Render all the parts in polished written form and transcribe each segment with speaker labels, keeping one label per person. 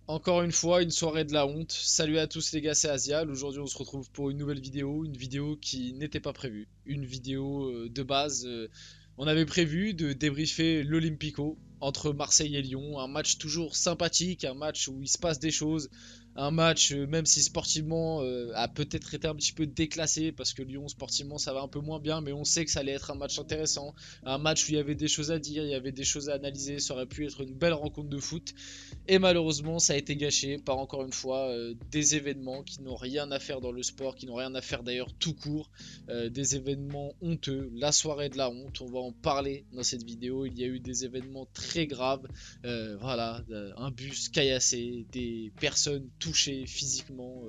Speaker 1: Encore une fois, une soirée de la honte. Salut à tous les gars, c'est Asial. Aujourd'hui, on se retrouve pour une vidéo qui n'était pas prévue. Une vidéo de base. On avait prévu de débriefer l'Olympico entre Marseille et Lyon. Un match toujours sympathique, un match où il se passe des choses. Un match, même si sportivement a peut-être été un petit peu déclassé, parce que Lyon sportivement ça va un peu moins bien, mais on sait que ça allait être un match intéressant. Un match où il y avait des choses à dire, il y avait des choses à analyser. Ça aurait pu être une belle rencontre de foot. Et malheureusement, ça a été gâché par encore une fois des événements qui n'ont rien à faire dans le sport, qui n'ont rien à faire d'ailleurs tout court, des événements honteux, la soirée de la honte, on va en parler dans cette vidéo. Il y a eu des événements très graves, voilà, un bus caillassé, des personnes touchées physiquement,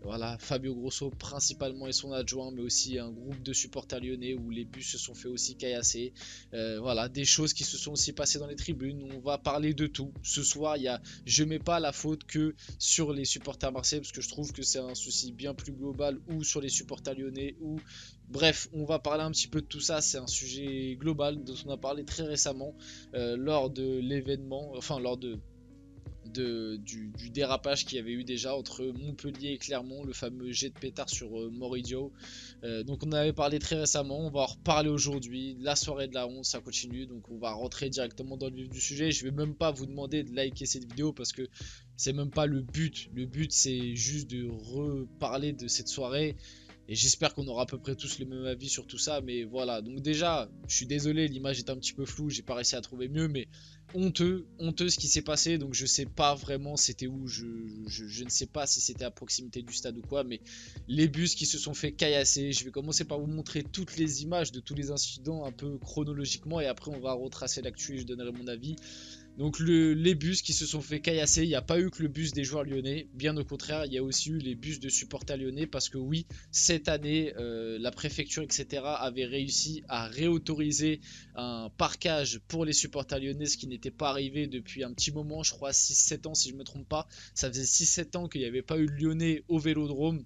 Speaker 1: voilà, Fabio Grosso principalement et son adjoint, mais aussi un groupe de supporters lyonnais où les bus se sont fait aussi caillasser. Voilà, des choses qui se sont aussi passées dans les tribunes. On va parler de tout. Ce soir, je mets pas la faute que sur les supporters marseillais parce que je trouve que c'est un souci bien plus global, ou sur les supporters lyonnais, ou bref, on va parler un petit peu de tout ça. C'est un sujet global dont on a parlé très récemment lors de l'événement, enfin lors du dérapage qu'il y avait eu déjà entre Montpellier et Clermont, le fameux jet de pétard sur Moridio. Donc on en avait parlé très récemment, on va en reparler aujourd'hui. La soirée de la honte, ça continue, donc on va rentrer directement dans le vif du sujet. Je vais même pas vous demander de liker cette vidéo parce que c'est même pas le but. Le but c'est juste de reparler de cette soirée. Et j'espère qu'on aura à peu près tous le même avis sur tout ça. Mais voilà, donc déjà, je suis désolé, l'image est un petit peu floue, j'ai pas réussi à trouver mieux, mais honteux ce qui s'est passé. Donc je sais pas vraiment c'était où, je ne sais pas si c'était à proximité du stade ou quoi, mais les bus qui se sont fait caillasser. Je vais commencer par vous montrer toutes les images de tous les incidents un peu chronologiquement, et après on va retracer l'actu et je donnerai mon avis. Donc les bus qui se sont fait caillasser, il n'y a pas eu que le bus des joueurs lyonnais, bien au contraire, il y a aussi eu les bus de supporters lyonnais, parce que oui, cette année, la préfecture, etc., avait réussi à réautoriser un parquage pour les supporters lyonnais, ce qui n'était pas arrivé depuis un petit moment, je crois 6-7 ans si je ne me trompe pas. Ça faisait 6-7 ans qu'il n'y avait pas eu de lyonnais au Vélodrome.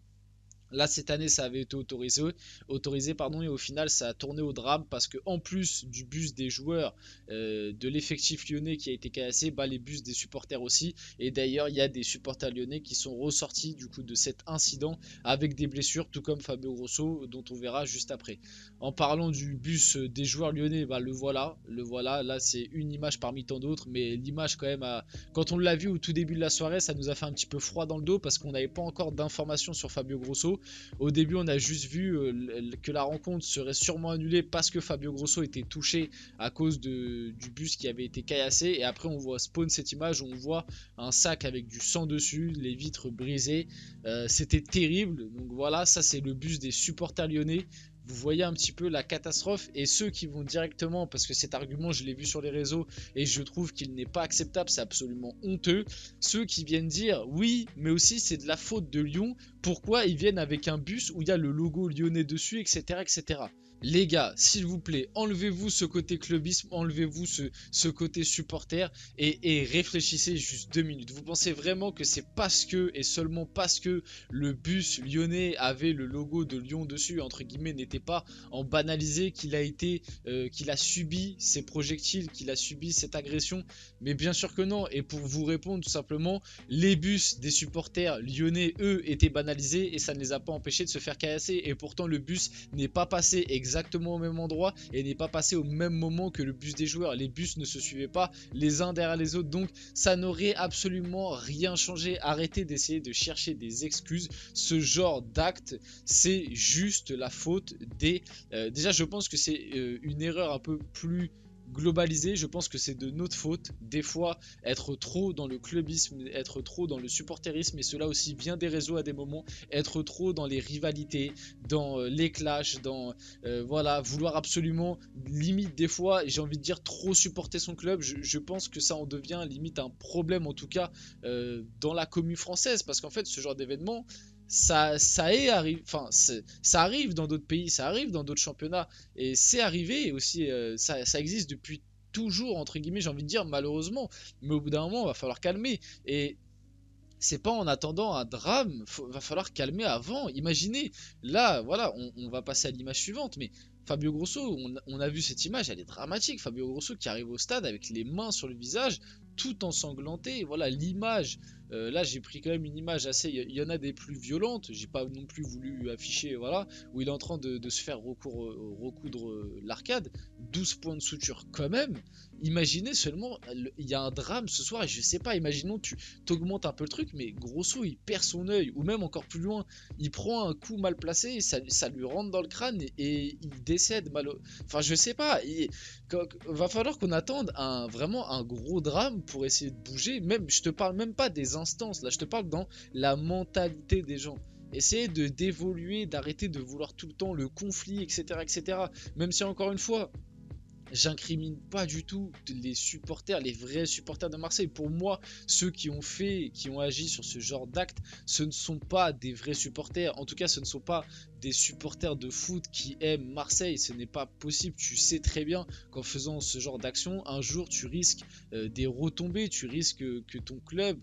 Speaker 1: Là, cette année, ça avait été autorisé pardon, et au final, ça a tourné au drame parce que en plus du bus des joueurs de l'effectif lyonnais qui a été cassé, bah, les bus des supporters aussi. Et d'ailleurs, il y a des supporters lyonnais qui sont ressortis du coup de cet incident avec des blessures, tout comme Fabio Grosso, dont on verra juste après. En parlant du bus des joueurs lyonnais, bah, le voilà. Là, c'est une image parmi tant d'autres, mais l'image quand même, quand on l'a vu au tout début de la soirée, ça nous a fait un petit peu froid dans le dos parce qu'on n'avait pas encore d'informations sur Fabio Grosso. Au début, on a juste vu que la rencontre serait sûrement annulée parce que Fabio Grosso était touché à cause du bus qui avait été caillassé. Et après, on voit spawn cette image où on voit un sac avec du sang dessus, les vitres brisées. C'était terrible. Donc voilà, ça c'est le bus des supporters lyonnais. Vous voyez un petit peu la catastrophe, et ceux qui vont directement, parce que cet argument je l'ai vu sur les réseaux et je trouve qu'il n'est pas acceptable, c'est absolument honteux, ceux qui viennent dire oui mais aussi c'est de la faute de Lyon, pourquoi ils viennent avec un bus où il y a le logo lyonnais dessus, etc., etc. Les gars, s'il vous plaît, enlevez-vous ce côté clubisme, enlevez-vous ce côté supporter, et réfléchissez juste 2 minutes. Vous pensez vraiment que c'est parce que, et seulement parce que, le bus lyonnais avait le logo de Lyon dessus, entre guillemets, n'était pas en banalisé, qu'il a subi ces projectiles, qu'il a subi cette agression? Mais bien sûr que non. Et pour vous répondre tout simplement, les bus des supporters lyonnais, eux, étaient banalisés et ça ne les a pas empêchés de se faire caillasser. Et pourtant, le bus n'est pas passé exactement au même endroit et n'est pas passé au même moment que le bus des joueurs. Les bus ne se suivaient pas les uns derrière les autres, donc ça n'aurait absolument rien changé. Arrêtez d'essayer de chercher des excuses. Ce genre d'acte, c'est juste la faute des... déjà, je pense que c'est une erreur un peu plus globalisée. Je pense que c'est de notre faute des fois être trop dans le clubisme, être trop dans le supporterisme, et cela aussi vient des réseaux à des moments, être trop dans les rivalités, dans les clashs, dans voilà, vouloir absolument, limite des fois, j'ai envie de dire, trop supporter son club. Je pense que ça en devient limite un problème, en tout cas dans la commune française, parce qu'en fait ce genre d'événement, ça arrive dans d'autres pays, ça arrive dans d'autres championnats, et c'est arrivé aussi, ça existe depuis toujours, entre guillemets, j'ai envie de dire, malheureusement. Mais au bout d'un moment, il va falloir calmer. Et c'est pas en attendant un drame, va falloir calmer avant. Imaginez, là, voilà, on va passer à l'image suivante, mais Fabio Grosso, on a vu cette image, elle est dramatique. Fabio Grosso qui arrive au stade avec les mains sur le visage, tout ensanglanté. Voilà l'image. Là, j'ai pris quand même une image assez. Il y en a des plus violentes. J'ai pas non plus voulu afficher, voilà, où il est en train de se faire recoudre l'arcade. 12 points de suture quand même. Imaginez seulement, il y a un drame ce soir et je sais pas. Imaginons tu t'augmentes un peu le truc, mais Grosso il perd son œil ou même encore plus loin, il prend un coup mal placé, et ça lui rentre dans le crâne et il décède Enfin, je sais pas. Va falloir qu'on attende vraiment un gros drame pour essayer de bouger. Même, je te parle même pas des instances. Là, je te parle dans la mentalité des gens. Essayer de d'évoluer, d'arrêter de vouloir tout le temps le conflit, etc., etc. Même si encore une fois, j'incrimine pas du tout les supporters, les vrais supporters de Marseille. Pour moi, ceux qui ont fait, qui ont agi sur ce genre d'acte, ce ne sont pas des vrais supporters. En tout cas, ce ne sont pas des supporters de foot qui aiment Marseille. Ce n'est pas possible. Tu sais très bien qu'en faisant ce genre d'action, un jour tu risques des retombées, tu risques que ton club,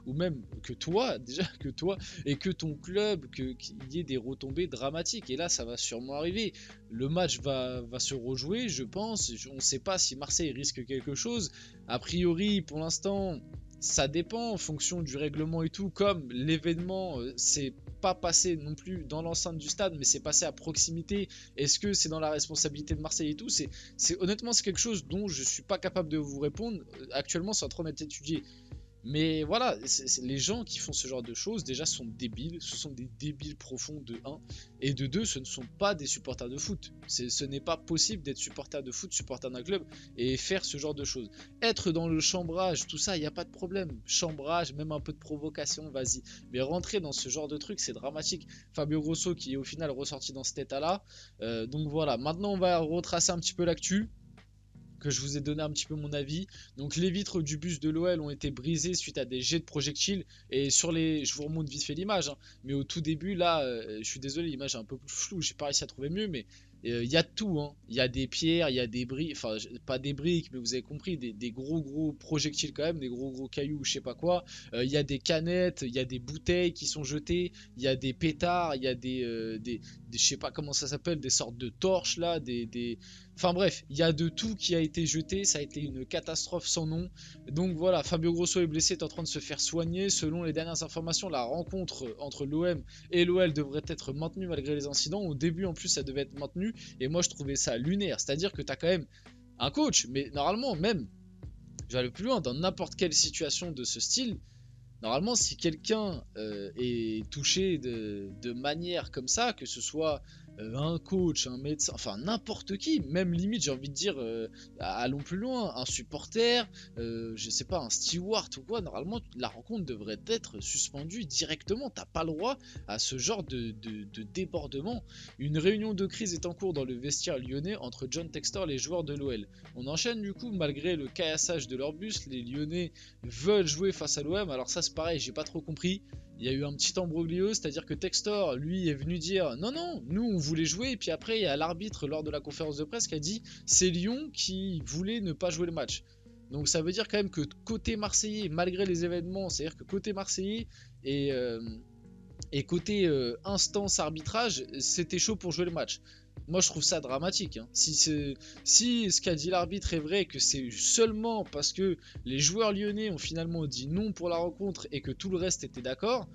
Speaker 1: ou même que toi, déjà que toi, et que ton club, qu'il y ait des retombées dramatiques. Et là, ça va sûrement arriver. Le match va se rejouer, je pense. On ne sait pas si Marseille risque quelque chose. A priori, pour l'instant, ça dépend en fonction du règlement et tout. Comme l'événement s'est pas passé non plus dans l'enceinte du stade, mais c'est passé à proximité. Est-ce que c'est dans la responsabilité de Marseille et tout? Honnêtement, c'est quelque chose dont je suis pas capable de vous répondre. Actuellement, c'est en train d'être étudié. Mais voilà, les gens qui font ce genre de choses déjà sont débiles, ce sont des débiles profonds de 1, et de 2, ce ne sont pas des supporters de foot. Ce n'est pas possible d'être supporter de foot, supporter d'un club, et faire ce genre de choses. Être dans le chambrage, tout ça, il n'y a pas de problème. Chambrage, même un peu de provocation, vas-y. Mais rentrer dans ce genre de truc, c'est dramatique. Fabio Grosso qui est au final ressorti dans cet état-là. Donc voilà, maintenant on va retracer un petit peu l'actu, que je vous ai donné un petit peu mon avis. Donc les vitres du bus de l'OL ont été brisées suite à des jets de projectiles. Et je vous remonte vite fait l'image, hein. Mais au tout début, là, je suis désolé, l'image est un peu plus floue, j'ai pas réussi à trouver mieux, mais il y a tout, hein. Il y a des pierres, il y a des briques, enfin pas des briques, mais vous avez compris, des gros projectiles quand même, des gros cailloux, je sais pas quoi. Il y a des canettes, il y a des bouteilles qui sont jetées, il y a des pétards, il y a je sais pas comment ça s'appelle, des sortes de torches là, Enfin bref, il y a de tout qui a été jeté, ça a été une catastrophe sans nom. Donc voilà, Fabio Grosso est blessé, est en train de se faire soigner. Selon les dernières informations, la rencontre entre l'OM et l'OL devrait être maintenue malgré les incidents. Au début en plus ça devait être maintenu, et moi je trouvais ça lunaire. C'est-à-dire que tu as quand même un coach, mais normalement même, je vais aller plus loin, dans n'importe quelle situation de ce style, normalement si quelqu'un est touché de manière comme ça, que ce soit un coach, un médecin, enfin n'importe qui, même limite j'ai envie de dire, allons plus loin, un supporter, je sais pas, un steward ou quoi, normalement la rencontre devrait être suspendue directement. T'as pas le droit à ce genre de débordement. Une réunion de crise est en cours dans le vestiaire lyonnais entre John Textor et les joueurs de l'OL. On enchaîne du coup, malgré le caillassage de leur bus, les Lyonnais veulent jouer face à l'OM. Alors ça c'est pareil, j'ai pas trop compris. Il y a eu un petit embroglio, c'est-à-dire que Textor, lui, est venu dire non, non, nous on voulait jouer, et puis après il y a l'arbitre lors de la conférence de presse qui a dit c'est Lyon qui voulait ne pas jouer le match. Donc ça veut dire quand même que côté Marseillais, malgré les événements, c'est-à-dire que côté Marseillais et côté instance arbitrage, c'était chaud pour jouer le match. Moi je trouve ça dramatique, hein. Si ce qu'a dit l'arbitre est vrai, que c'est seulement parce que les joueurs lyonnais ont finalement dit non pour la rencontre et que tout le reste était d'accord,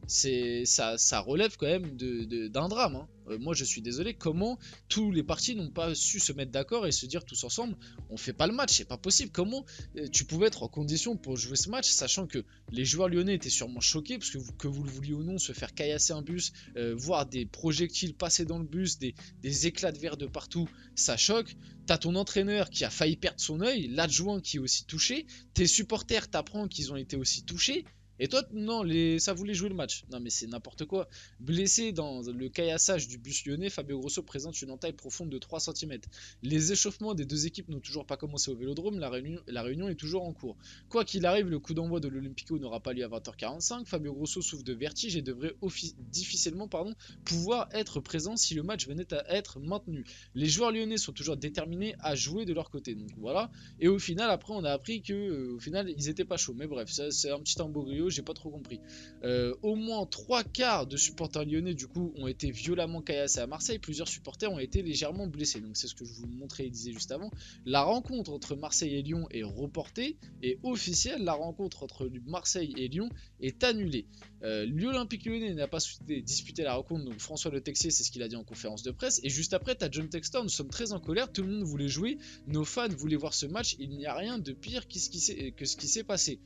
Speaker 1: ça relève quand même d'un drame, hein. Moi je suis désolé, comment tous les partis n'ont pas su se mettre d'accord et se dire tous ensemble on fait pas le match, c'est pas possible. Comment tu pouvais être en condition pour jouer ce match, sachant que les joueurs lyonnais étaient sûrement choqués parce que vous le vouliez ou non, se faire caillasser un bus, voir des projectiles passer dans le bus, des éclats de verre de partout, ça choque. T'as ton entraîneur qui a failli perdre son œil, l'adjoint qui est aussi touché, tes supporters t'apprennent qu'ils ont été aussi touchés. Et toi, non, ça voulait jouer le match. Non, mais c'est n'importe quoi. Blessé dans le caillassage du bus lyonnais, Fabio Grosso présente une entaille profonde de 3 cm. Les échauffements des deux équipes n'ont toujours pas commencé au Vélodrome, la réunion est toujours en cours. Quoi qu'il arrive, le coup d'envoi de l'Olympico n'aura pas lieu à 20h45. Fabio Grosso souffre de vertige et devrait difficilement pouvoir être présent si le match venait à être maintenu. Les joueurs lyonnais sont toujours déterminés à jouer de leur côté. Donc voilà. Et au final, après, on a appris que au final, ils étaient pas chauds. Mais bref, c'est un petit embrouille. vidéo, j'ai pas trop compris. Au moins 3 quarts de supporters lyonnais du coup ont été violemment caillassés à Marseille, plusieurs supporters ont été légèrement blessés, donc c'est ce que je vous montrais et disais juste avant. La rencontre entre Marseille et Lyon est reportée, et officielle, la rencontre entre Marseille et Lyon est annulée. L'Olympique Lyonnais n'a pas souhaité disputer la rencontre, donc François Le Texier, c'est ce qu'il a dit en conférence de presse, et juste après t'as John Textor, nous sommes très en colère, tout le monde voulait jouer, nos fans voulaient voir ce match, il n'y a rien de pire que ce qui s'est passé.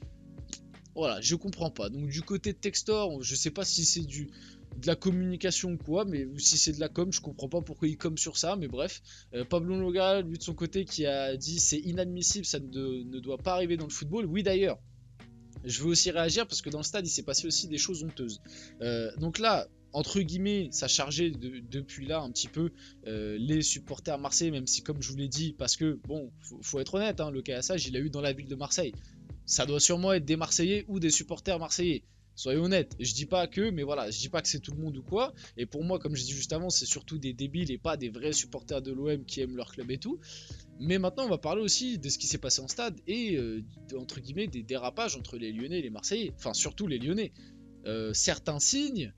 Speaker 1: Voilà, je comprends pas. Donc du côté de Textor, je sais pas si c'est de la communication ou quoi, mais si c'est de la com, je comprends pas pourquoi il com sur ça, mais bref. Pablo Longoria, lui de son côté, qui a dit c'est inadmissible, ça ne doit pas arriver dans le football. Oui d'ailleurs, je veux aussi réagir parce que dans le stade il s'est passé aussi des choses honteuses. Donc là, entre guillemets, ça chargeait depuis là un petit peu les supporters marseillais, même si comme je vous l'ai dit, parce que bon, faut être honnête, hein, le caillassage il a eu dans la ville de Marseille. Ça doit sûrement être des Marseillais ou des supporters marseillais. Soyez honnêtes, je dis pas que, mais voilà, je dis pas que c'est tout le monde ou quoi. Et pour moi, comme je dis juste avant, c'est surtout des débiles et pas des vrais supporters de l'OM qui aiment leur club et tout. Mais maintenant, on va parler aussi de ce qui s'est passé en stade et entre guillemets des dérapages entre les Lyonnais et les Marseillais. Enfin, surtout les Lyonnais. Certains signes,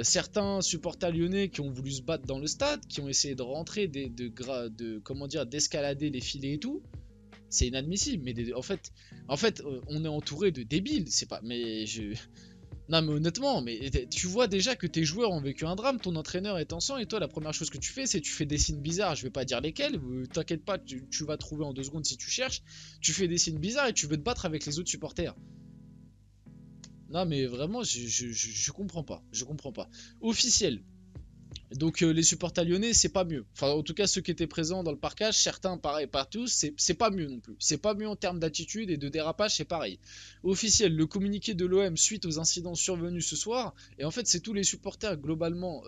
Speaker 1: certains supporters lyonnais qui ont voulu se battre dans le stade, qui ont essayé de rentrer, comment dire, d'escalader les filets et tout. C'est inadmissible, mais en fait, on est entouré de débiles. C'est pas, mais je, non mais honnêtement, mais tu vois déjà que tes joueurs ont vécu un drame, ton entraîneur est en sang et toi la première chose que tu fais c'est tu fais des signes bizarres. Je vais pas dire lesquels, t'inquiète pas, tu vas trouver en 2 secondes si tu cherches. Tu fais des signes bizarres et tu veux te battre avec les autres supporters. Non mais vraiment, je comprends pas, je comprends pas. Officiel. Donc les supporters lyonnais, c'est pas mieux. Enfin, en tout cas, ceux qui étaient présents dans le parkage, certains, pareil, pas tous, c'est pas mieux non plus. C'est pas mieux en termes d'attitude et de dérapage, c'est pareil. Officiel, le communiqué de l'OM suite aux incidents survenus ce soir, et en fait, c'est tous les supporters globalement.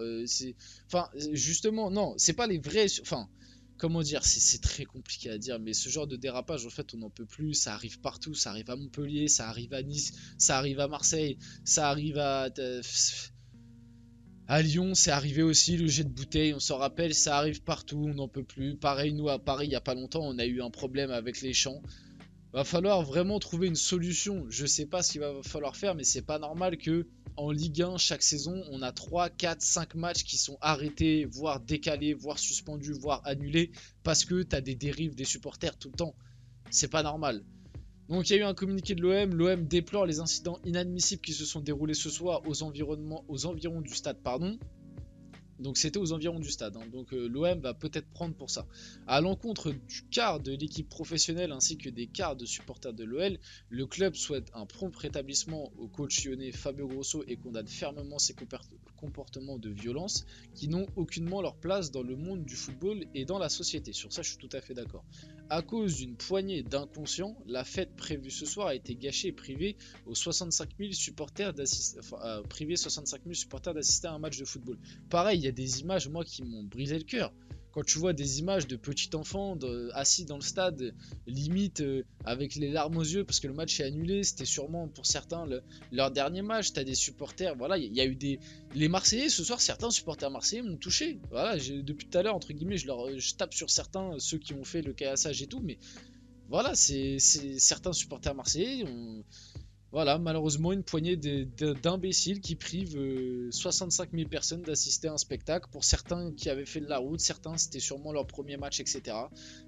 Speaker 1: Enfin, justement, non, c'est pas les vrais. Enfin, comment dire, c'est très compliqué à dire, mais ce genre de dérapage, en fait, on n'en peut plus. Ça arrive partout, ça arrive à Montpellier, ça arrive à Nice, ça arrive à Marseille, ça arrive à Lyon, c'est arrivé aussi, le jet de bouteille, on s'en rappelle, ça arrive partout, on n'en peut plus. Pareil, nous à Paris, il n'y a pas longtemps, on a eu un problème avec les champs. Va falloir vraiment trouver une solution. Je sais pas ce qu'il va falloir faire, mais c'est pas normal que en Ligue 1, chaque saison, on a 3, 4, 5 matchs qui sont arrêtés, voire décalés, voire suspendus, voire annulés, parce que t'as des dérives des supporters tout le temps. C'est pas normal. Donc il y a eu un communiqué de l'OM. L'OM déplore les incidents inadmissibles qui se sont déroulés ce soir aux environs du stade, pardon. Donc c'était aux environs du stade, hein. Donc l'OM va peut-être prendre pour ça. À l'encontre du quart de l'équipe professionnelle ainsi que des quarts de supporters de l'OL, le club souhaite un prompt rétablissement au coach lyonnais Fabio Grosso et condamne fermement ces comportements de violence qui n'ont aucunement leur place dans le monde du football et dans la société. Sur ça, je suis tout à fait d'accord. À cause d'une poignée d'inconscients, la fête prévue ce soir a été gâchée et privée aux 65 000 supporters d'assister à un match de football. Pareil, il y a des images, moi, qui m'ont brisé le cœur. Quand tu vois des images de petits enfants assis dans le stade, limite avec les larmes aux yeux parce que le match est annulé, c'était sûrement pour certains leur dernier match. T'as des supporters, voilà, il y a eu les Marseillais ce soir, certains supporters marseillais m'ont touché. Voilà, depuis tout à l'heure, entre guillemets, je tape sur certains, ceux qui ont fait le caillassage et tout, mais voilà, c'est certains supporters marseillais ont. Voilà, malheureusement, une poignée d'imbéciles qui privent 65 000 personnes d'assister à un spectacle. Pour certains qui avaient fait de la route, certains c'était sûrement leur premier match, etc.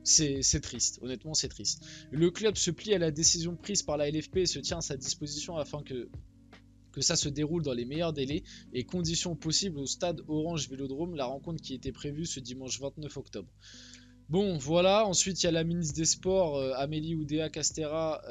Speaker 1: C'est triste, honnêtement c'est triste. Le club se plie à la décision prise par la LFP et se tient à sa disposition afin que ça se déroule dans les meilleurs délais et conditions possibles au stade Orange Vélodrome, la rencontre qui était prévue ce dimanche 29 octobre. Bon, voilà. Ensuite, il y a la ministre des Sports, Amélie Oudéa-Castéra,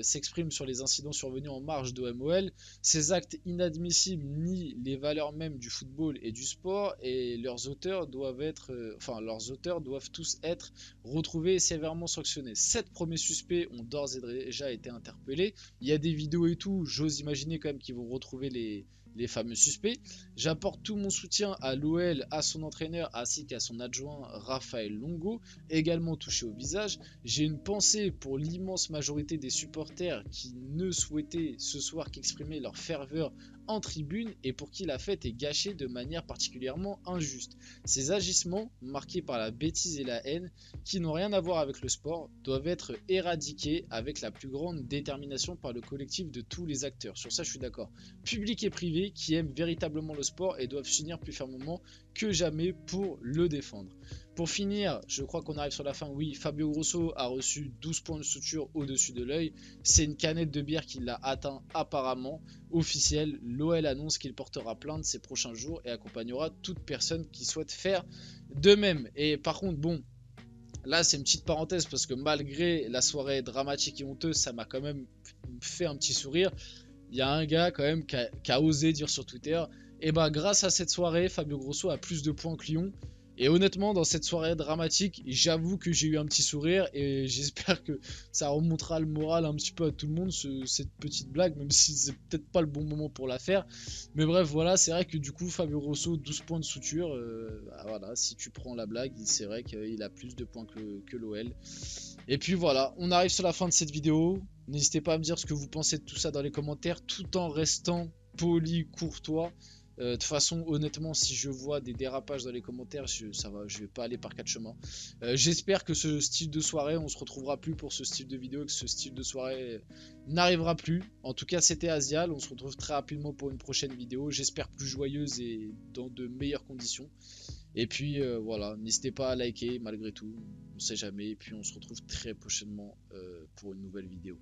Speaker 1: s'exprime sur les incidents survenus en marge d'OMOL. Ces actes inadmissibles nient les valeurs mêmes du football et du sport, et leurs auteurs doivent tous être retrouvés et sévèrement sanctionnés. 7 premiers suspects ont d'ores et déjà été interpellés. Il y a des vidéos et tout. J'ose imaginer quand même qu'ils vont retrouver les fameux suspects. J'apporte tout mon soutien à l'OL, à son entraîneur ainsi qu'à son adjoint Raphaël Longo, également touché au visage. J'ai une pensée pour l'immense majorité des supporters qui ne souhaitaient ce soir qu'exprimer leur ferveur en tribune et pour qui la fête est gâchée de manière particulièrement injuste. Ces agissements, marqués par la bêtise et la haine, qui n'ont rien à voir avec le sport, doivent être éradiqués avec la plus grande détermination par le collectif de tous les acteurs. Sur ça, je suis d'accord. Public et privé qui aiment véritablement le sport et doivent s'unir plus fermement que jamais pour le défendre. Pour finir, je crois qu'on arrive sur la fin. Oui, Fabio Grosso a reçu 12 points de suture au-dessus de l'œil. C'est une canette de bière qui l'a atteint apparemment. Officiel, l'OL annonce qu'il portera plainte ces prochains jours et accompagnera toute personne qui souhaite faire de même. Et par contre, bon, là c'est une petite parenthèse parce que malgré la soirée dramatique et honteuse, ça m'a quand même fait un petit sourire. Il y a un gars quand même qui a osé dire sur Twitter, et bah grâce à cette soirée, Fabio Grosso a plus de points que Lyon. Et honnêtement, dans cette soirée dramatique, j'avoue que j'ai eu un petit sourire et j'espère que ça remontera le moral un petit peu à tout le monde, cette petite blague, même si c'est peut-être pas le bon moment pour la faire. Mais bref, voilà, c'est vrai que du coup, Fabio Grosso, 12 points de suture, bah voilà, si tu prends la blague, c'est vrai qu'il a plus de points que l'OL. Et puis voilà, on arrive sur la fin de cette vidéo. N'hésitez pas à me dire ce que vous pensez de tout ça dans les commentaires, tout en restant poli, courtois. De toute façon, honnêtement, si je vois des dérapages dans les commentaires, je vais pas aller par quatre chemins. J'espère que ce style de soirée, on se retrouvera plus pour ce style de vidéo, que ce style de soirée n'arrivera plus. En tout cas, c'était Asial. On se retrouve très rapidement pour une prochaine vidéo. J'espère plus joyeuse et dans de meilleures conditions. Et puis voilà, n'hésitez pas à liker malgré tout. On sait jamais. Et puis on se retrouve très prochainement pour une nouvelle vidéo.